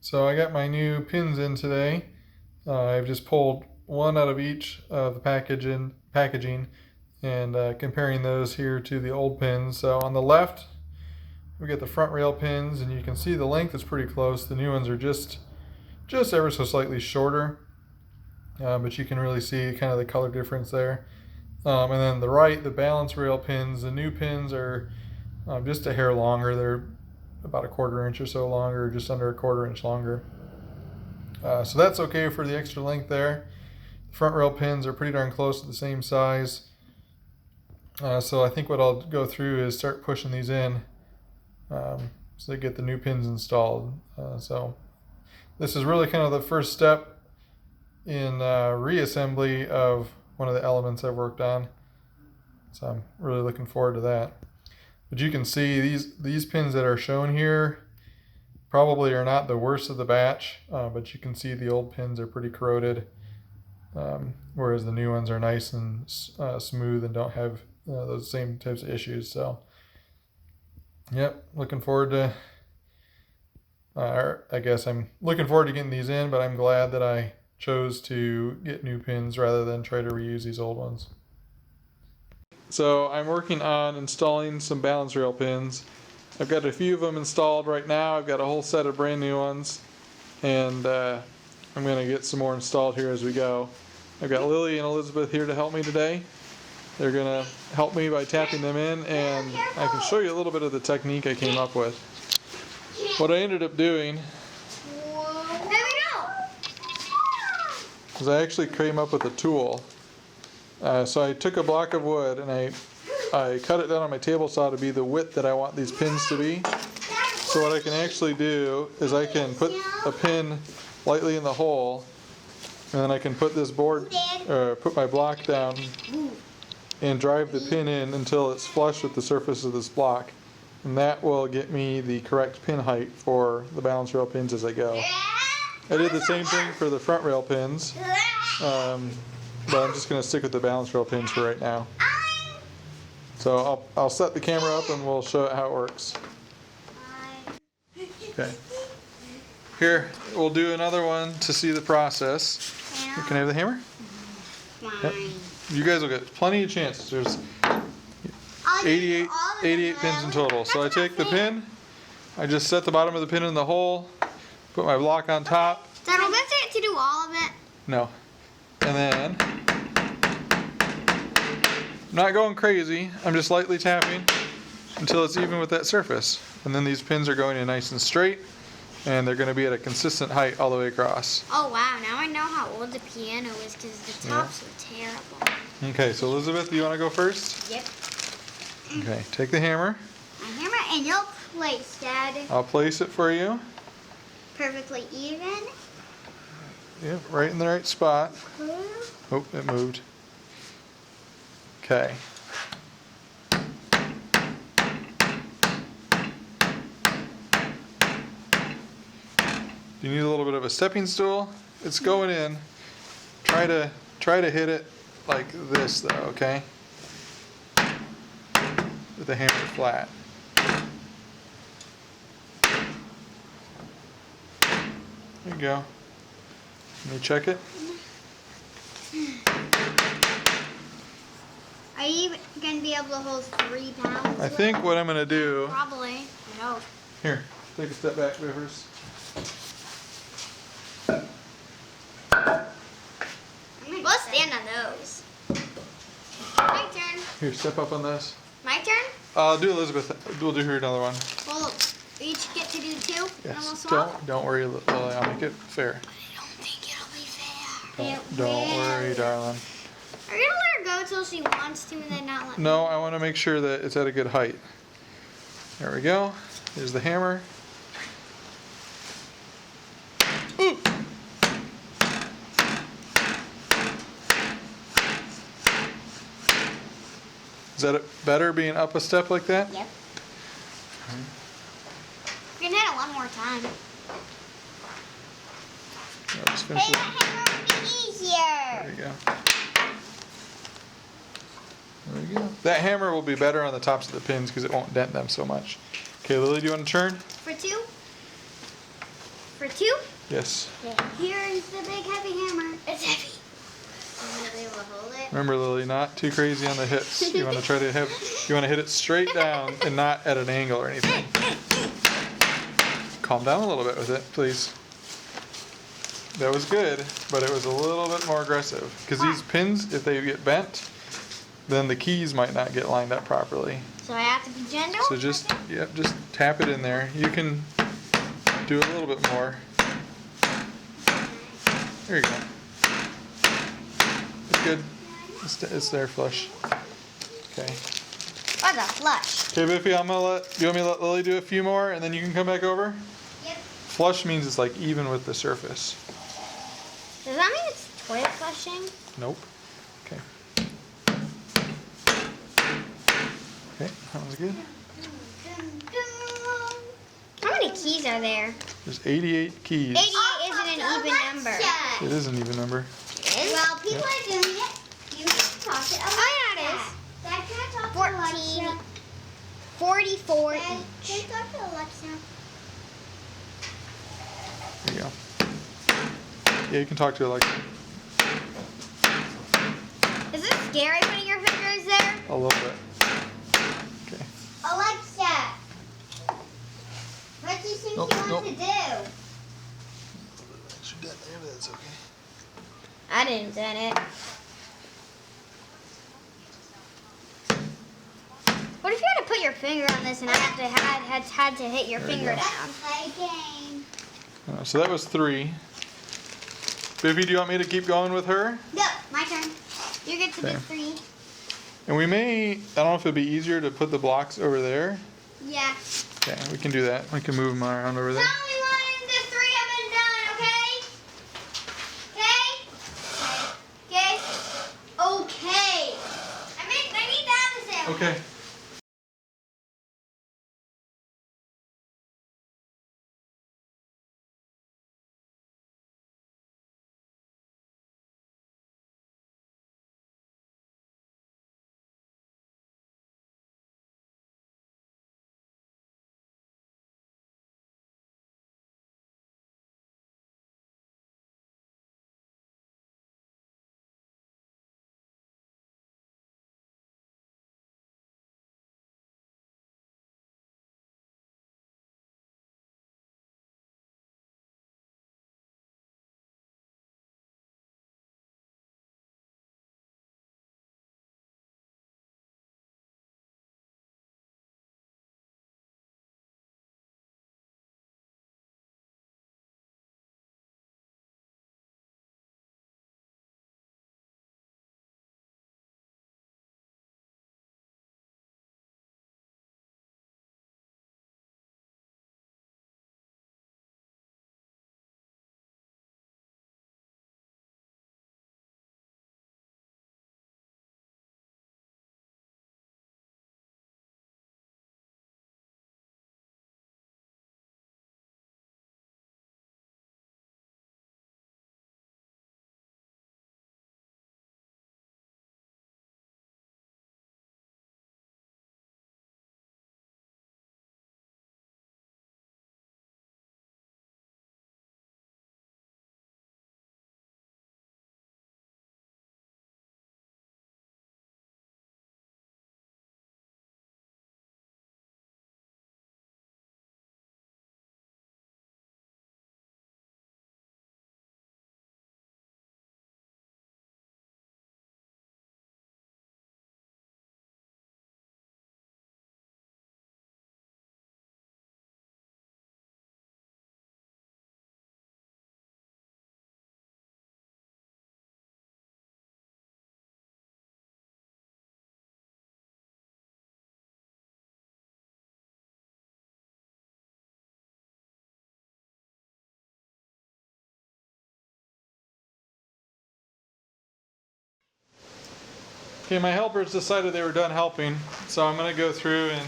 So I got my new pins in today. I've just pulled one out of each of the packaging and comparing those here to the old pins. So on the left, we get the front rail pins, and you can see the length is pretty close. The new ones are just ever so slightly shorter, but you can really see kind of the color difference there. And then the right, the balance rail pins, the new pins are just a hair longer. They're about a 1/4 inch or so longer, just under a 1/4 inch longer. So that's okay for the extra length there. The front rail pins are pretty darn close to the same size. So I think what I'll go through is start pushing these in so they get the new pins installed. So this is really kind of the first step in reassembly of one of the elements I've worked on. So I'm really looking forward to that. But you can see these pins that are shown here probably are not the worst of the batch, but you can see the old pins are pretty corroded, whereas the new ones are nice and smooth and don't have those same types of issues. So, yep, looking forward to, I guess I'm looking forward to getting these in, but I'm glad that I chose to get new pins rather than try to reuse these old ones. So I'm working on installing some balance rail pins. I've got a few of them installed right now. I've got a whole set of brand new ones, and I'm going to get some more installed here as we go. I've got Lily and Elizabeth here to help me today. They're going to help me by tapping them in, and I can show you a little bit of the technique I came up with. What I ended up doing is I actually came up with a tool. So I took a block of wood and I cut it down on my table saw to be the width that I want these pins to be. So what I can actually do is I can put a pin lightly in the hole, and then I can put this put my block down and drive the pin in until it's flush with the surface of this block. And that will get me the correct pin height for the balance rail pins as I go. I did the same thing for the front rail pins. But I'm just going to stick with the balance rail pins for right now. So I'll set the camera up and we'll show it how it works. Okay. Here, we'll do another one to see the process. Can I have the hammer? Yep. You guys will get plenty of chances. There's 88 pins in total. So I take the pin, I just set the bottom of the pin in the hole, put my block on top. Dad, will we have to do all of it? No. And then, I'm not going crazy, I'm just lightly tapping until it's even with that surface. And then these pins are going in nice and straight, and they're going to be at a consistent height all the way across. Oh wow, now I know how old the piano is because the tops are terrible. Okay, so Elizabeth, do you want to go first? Yep. Okay, take the hammer. My hammer, and you'll place, Dad. I'll place it for you. Perfectly even. Yep, right in the right spot. Oh, it moved. Okay. You need a little bit of a stepping stool. It's going in. Try to hit it like this though, okay? With the hammer flat. There you go. Let me check it. Are you going to be able to hold 3 pounds? I think what I'm going to do... Probably. I hope. Here, take a step back, Ivers. We'll stand on those. My turn. Here, step up on this. My turn? I'll do Elizabeth. We'll do her another one. We'll each get to do 2? And then we'll Yes. swap? Don't worry, Lily. I'll make it fair. I don't think it'll be fair. Don't worry, darling. Are you going to let her go till she wants to and then not let me? No, I want to make sure that it's at a good height. There we go. There's the hammer. Ooh. Is that better being up a step like that? Yep. We're going to hit it one more time. Let's finish Hey, it. that hammer would be easier. There you go. There we go. That hammer will be better on the tops of the pins because it won't dent them so much. Okay, Lily, do you want to turn? For 2? For 2? Yes. Okay. Here's the big heavy hammer. It's heavy. I'm gonna be able to hold it. Remember, Lily, not too crazy on the hits. You want to hit it straight down and not at an angle or anything. Calm down a little bit with it, please. That was good, but it was a little bit more aggressive. Because these pins, if they get bent, then the keys might not get lined up properly. So I have to be gentle? So just tap it in there. You can do a little bit more. There you go. It's good. It's there flush. Okay. What the flush? Okay, Biffy, do you want me to let Lily do a few more and then you can come back over? Yep. Flush means it's like even with the surface. Does that mean it's toilet flushing? Nope. Okay. Okay, that was good. How many keys are there? There's 88 keys. 88 isn't an even number. It is an even number. Well, people are doing it. You can talk to Alexa. Oh, yeah, it is. Dad, can I talk 14, 44 each. Can I talk to Alexa? There you go. Yeah, you can talk to Alexa. Is it scary putting your fingers there? A little bit. Okay. Alexa, what do you think Nope, you want nope. to do? That's okay. I didn't do it. What if you had to put your finger on this and I had to hit your There you finger go. down? Play a game. So that was 3. Biffy, do you want me to keep going with her? No, my turn. You get to do Okay. 3. And we may, I don't know if it'd be easier to put the blocks over there. Yeah. Okay, we can do that. We can move them around over there. Tell me when the 3 have been done, okay? Okay? Okay. I need that to say. Okay. Okay, my helpers decided they were done helping, so I'm going to go through and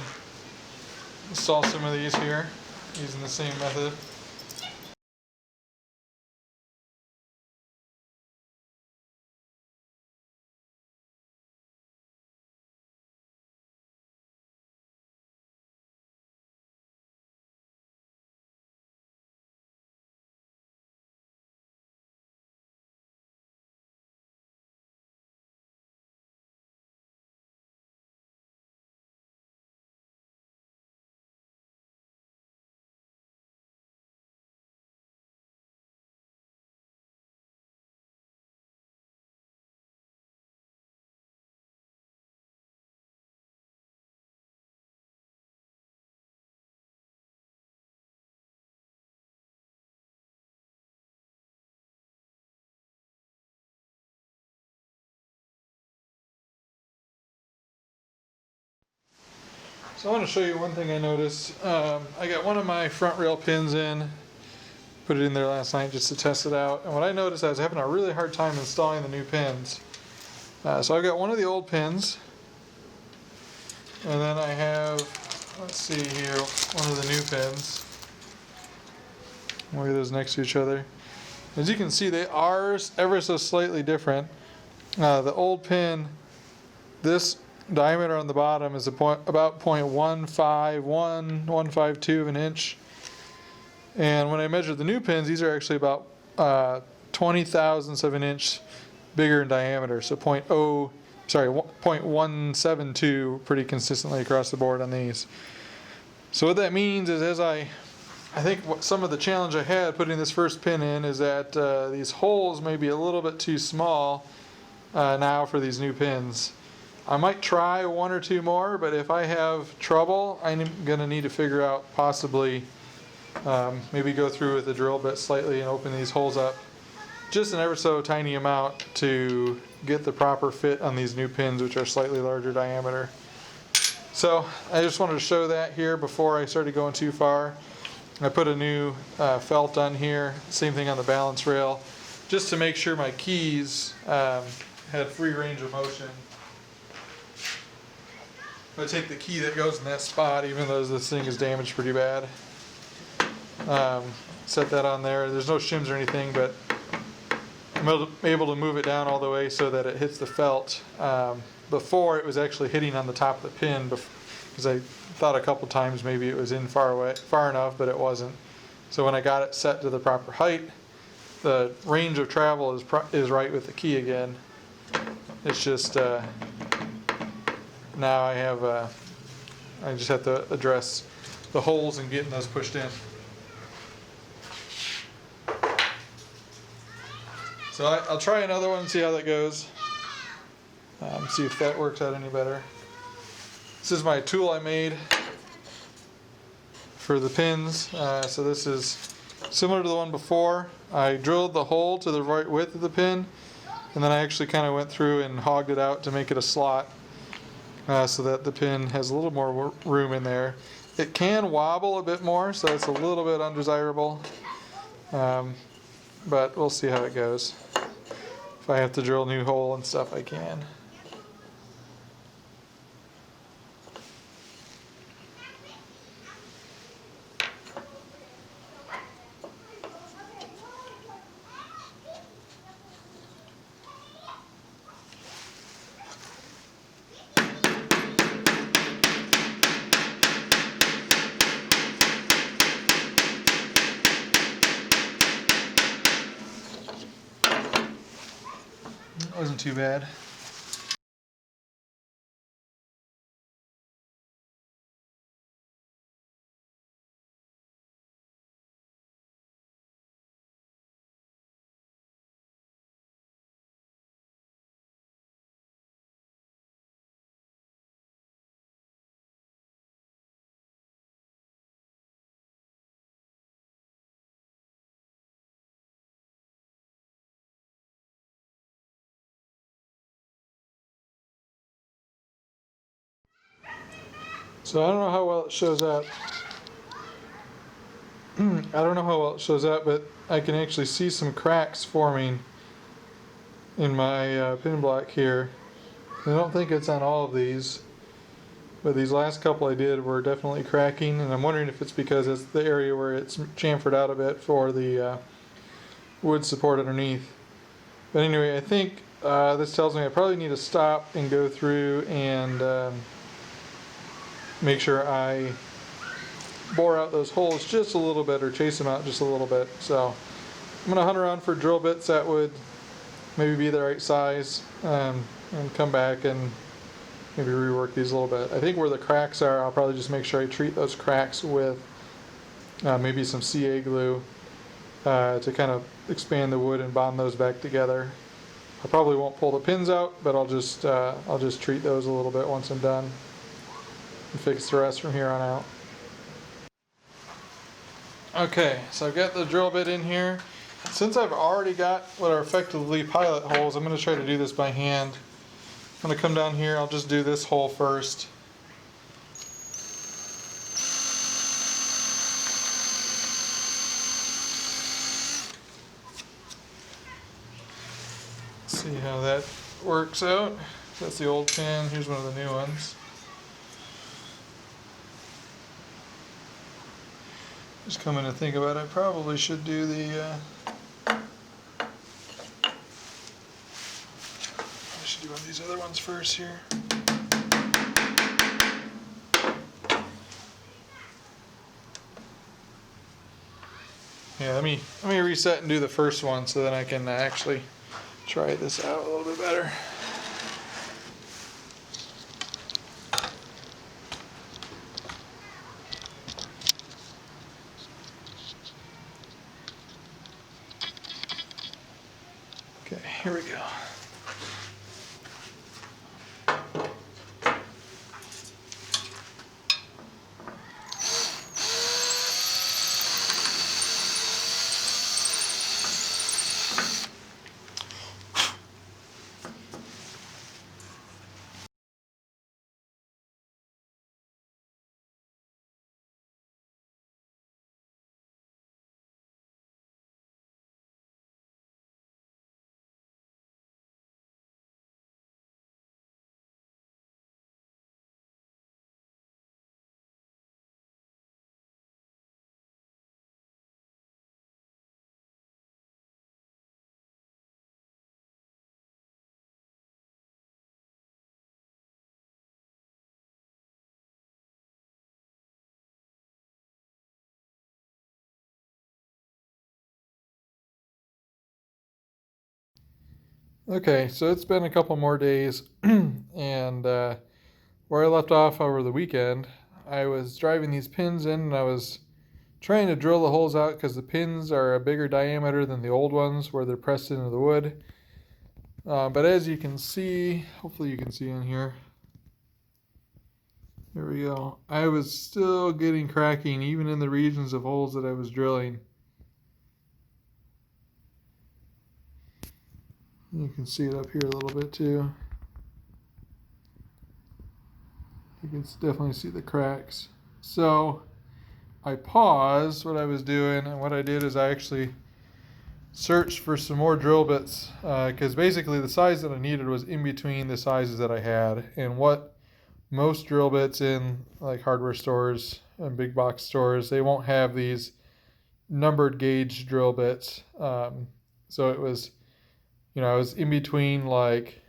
install some of these here using the same method. So I want to show you one thing I noticed. I got one of my front rail pins in, put it in there last night just to test it out. And what I noticed, I was having a really hard time installing the new pins. So I've got one of the old pins, and then I have, let's see here, one of the new pins. Look at those next to each other. As you can see, they are ever so slightly different. The old pin, this diameter on the bottom is about 0.151, of an inch. And when I measured the new pins, these are actually about 20 thousandths of an inch bigger in diameter. So 0.172 pretty consistently across the board on these. So what that means is, as I think some of the challenge I had putting this first pin in is that these holes may be a little bit too small now for these new pins. I might try one or two more, but if I have trouble, I'm going to need to figure out possibly maybe go through with the drill bit slightly and open these holes up just an ever so tiny amount to get the proper fit on these new pins, which are slightly larger diameter. So I just wanted to show that here before I started going too far. I put a new felt on here, same thing on the balance rail, just to make sure my keys had free range of motion. I take the key that goes in that spot, even though this thing is damaged pretty bad. Set that on there. There's no shims or anything, but I'm able to move it down all the way so that it hits the felt. Before, it was actually hitting on the top of the pin, because I thought a couple times maybe it was in far enough, but it wasn't. So when I got it set to the proper height, the range of travel is right with the key again. It's just now I just have to address the holes and getting those pushed in. So I'll try another one and see how that goes. See if that works out any better. This is my tool I made for the pins. So this is similar to the one before. I drilled the hole to the right width of the pin, and then I actually kind of went through and hogged it out to make it a slot so that the pin has a little more room in there. It can wobble a bit more, so it's a little bit undesirable. But we'll see how it goes. If I have to drill a new hole and stuff, I can. It wasn't too bad. So I don't know how well it shows up. But I can actually see some cracks forming in my pin block here. I don't think it's on all of these, but these last couple I did were definitely cracking, and I'm wondering if it's because it's the area where it's chamfered out a bit for the wood support underneath. But anyway, I think this tells me I probably need to stop and go through and make sure I bore out those holes just a little bit, or chase them out just a little bit. So I'm going to hunt around for drill bits that would maybe be the right size, and come back and maybe rework these a little bit. I think where the cracks are, I'll probably just make sure I treat those cracks with maybe some CA glue to kind of expand the wood and bond those back together. I probably won't pull the pins out, but I'll just treat those a little bit once I'm done and fix the rest from here on out. Okay, so I've got the drill bit in here. Since I've already got what are effectively pilot holes, I'm going to try to do this by hand. I'm going to come down here, I'll just do this hole first. See how that works out. That's the old pin. Here's one of the new ones. Just coming to think about it, I probably should do the I should do one of these other ones first here. Yeah, let me reset and do the first one so then I can actually try this out a little bit better. Okay, here we go. Okay, so it's been a couple more days, and where I left off over the weekend, I was driving these pins in and I was trying to drill the holes out because the pins are a bigger diameter than the old ones where they're pressed into the wood. But as you can see, hopefully you can see in here, there we go. I was still getting cracking even in the regions of holes that I was drilling. You can see it up here a little bit too. You can definitely see the cracks. So I paused what I was doing, and what I did is I actually searched for some more drill bits because basically the size that I needed was in between the sizes that I had. And what most drill bits in like hardware stores and big box stores, they won't have these numbered gauge drill bits. So it was, I was in between like,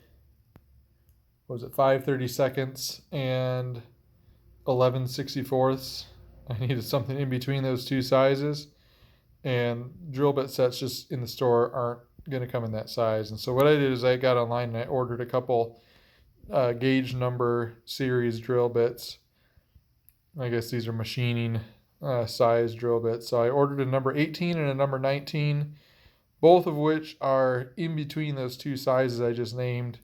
what was it, 5/32 and 11/64. I needed something in between those two sizes, and drill bit sets just in the store aren't going to come in that size. And so what I did is I got online and I ordered a couple gauge number series drill bits. I guess these are machining size drill bits. So I ordered a number 18 and a number 19, both of which are in between those two sizes I just named.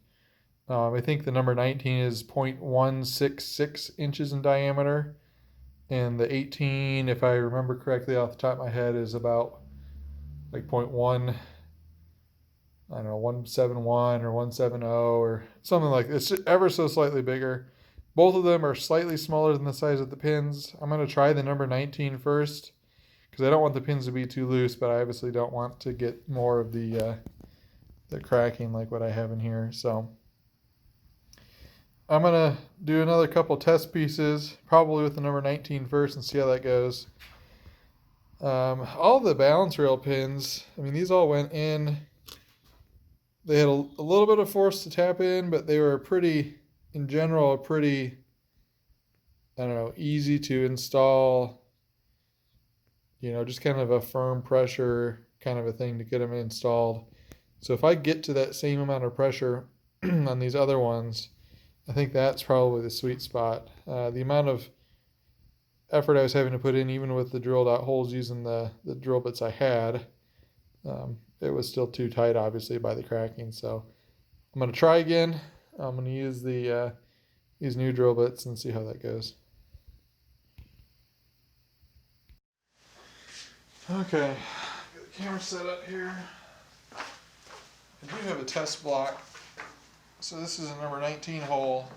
I think the number 19 is 0.166 inches in diameter, and the 18, if I remember correctly off the top of my head, is about like 0.1, I don't know, 171 or 170 or something like this. It's ever so slightly bigger. Both of them are slightly smaller than the size of the pins. I'm going to try the number 19 first because I don't want the pins to be too loose, but I obviously don't want to get more of the cracking like what I have in here. So I'm going to do another couple test pieces, probably with the number 19 first, and see how that goes. All the balance rail pins, I mean, these all went in. They had a little bit of force to tap in, but they were in general, pretty, I don't know, easy to install. Just kind of a firm pressure kind of a thing to get them installed. So if I get to that same amount of pressure on these other ones, I think that's probably the sweet spot. The amount of effort I was having to put in, even with the drilled out holes using the drill bits I had, it was still too tight, obviously, by the cracking. So I'm going to try again. I'm going to use these new drill bits and see how that goes. Okay, got the camera set up here. I do have a test block. So this is a number 19 hole.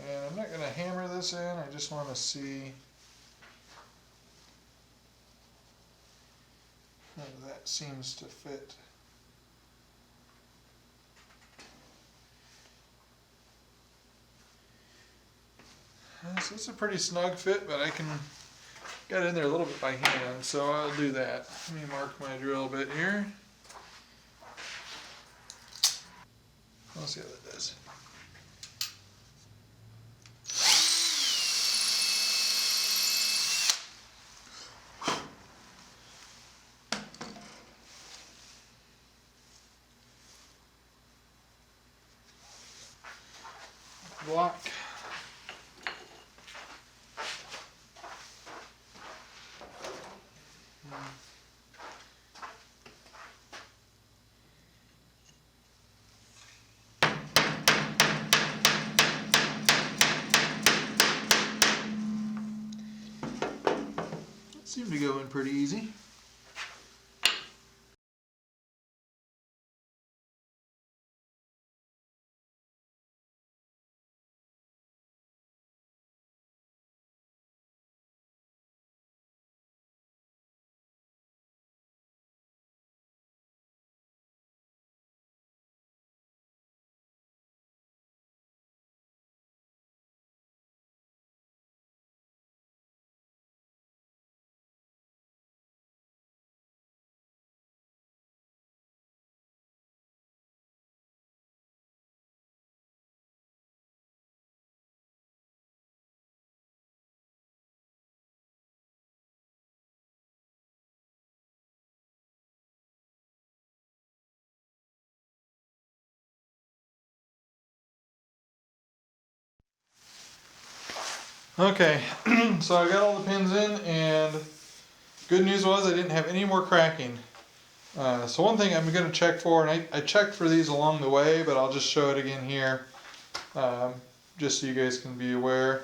And I'm not going to hammer this in. I just want to see how that seems to fit. So it's a pretty snug fit, but I can get in there a little bit by hand, so I'll do that. Let me mark my drill bit here. Let's see how that does. Block. Seemed to go in pretty easy. Okay, so I got all the pins in, and good news was I didn't have any more cracking. So one thing I'm going to check for, and I checked for these along the way, but I'll just show it again here, just so you guys can be aware.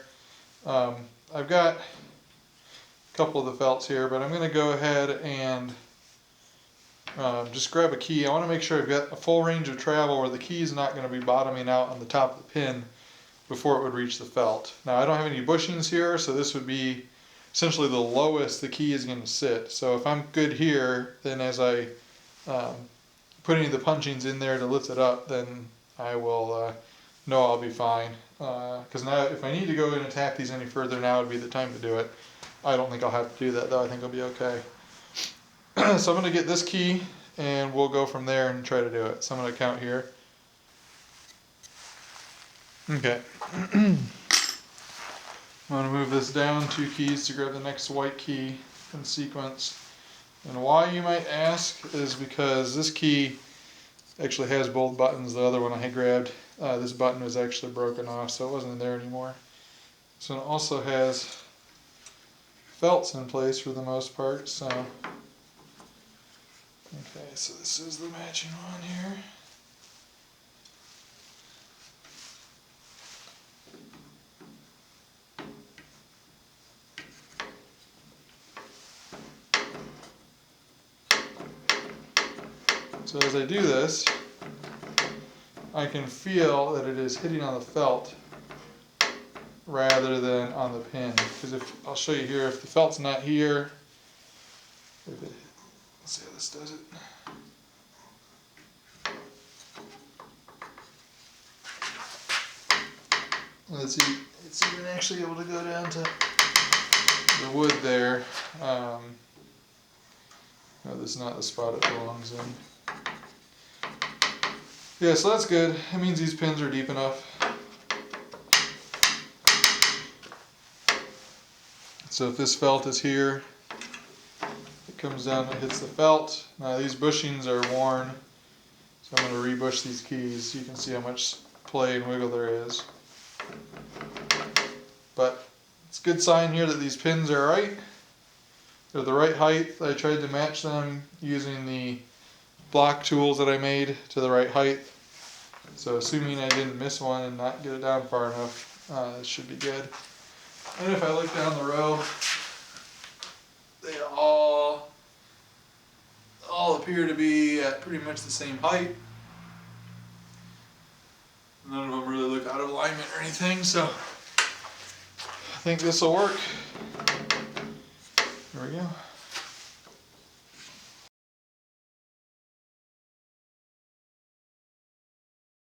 I've got a couple of the felts here, but I'm going to go ahead and just grab a key. I want to make sure I've got a full range of travel where the key is not going to be bottoming out on the top of the pin before it would reach the felt. Now I don't have any bushings here, so this would be essentially the lowest the key is going to sit. So if I'm good here, then as I put any of the punchings in there to lift it up, then I will know I'll be fine. Because now if I need to go in and tap these any further, now would be the time to do it. I don't think I'll have to do that though. I think I'll be okay. So I'm going to get this key and we'll go from there and try to do it. So I'm going to count here. Okay. I'm going to move this down 2 keys to grab the next white key in sequence. And why, you might ask, is because this key actually has both buttons. The other one I had grabbed, this button was actually broken off, so it wasn't there anymore. So it also has felts in place for the most part. So, okay, so this is the matching one here. So as I do this, I can feel that it is hitting on the felt rather than on the pin. Because if I'll show you here, if the felt's not here, let's see how this does it. Let's see, it's even actually able to go down to the wood there. No, this is not the spot it belongs in. Yeah, so that's good. It means these pins are deep enough. So if this felt is here, it comes down and hits the felt. Now these bushings are worn, so I'm going to rebush these keys so you can see how much play and wiggle there is. But it's a good sign here that these pins are right. They're the right height. I tried to match them using the block tools that I made to the right height. So assuming I didn't miss one and not get it down far enough, it should be good. And if I look down the row, they all appear to be at pretty much the same height. None of them really look out of alignment or anything, so think this will work. There we go.